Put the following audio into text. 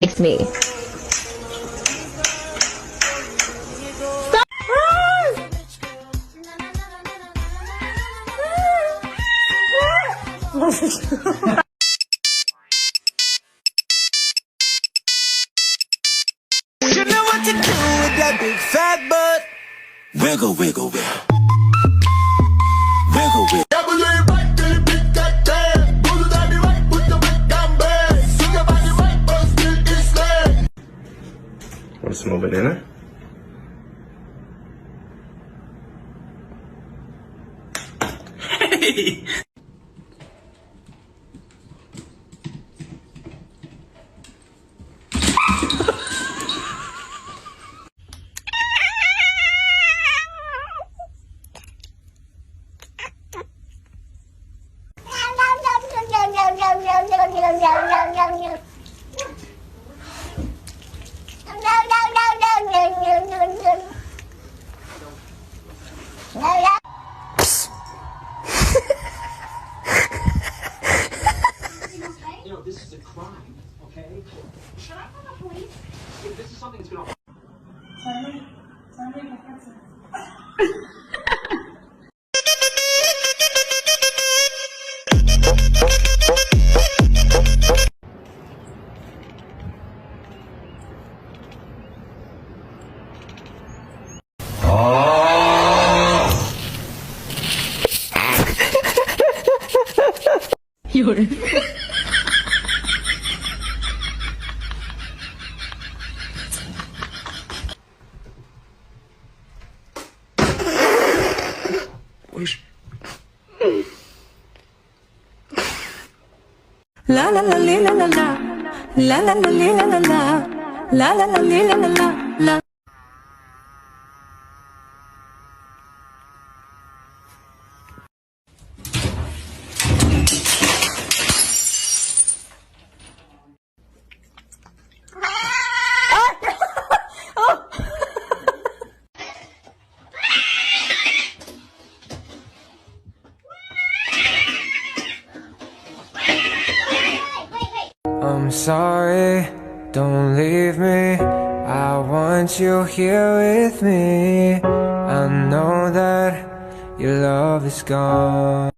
likes me. You know what to do with that big fat butt. Wiggle, wiggle, wiggle. Wiggle, wiggle. Want some more banana? Hey! You know, this is a crime, okay? Should I call the police? If this is something that's gonna... La la la la la la la la la la la la la la la la la la. I'm sorry, don't leave me. I want you here with me. I know that your love is gone.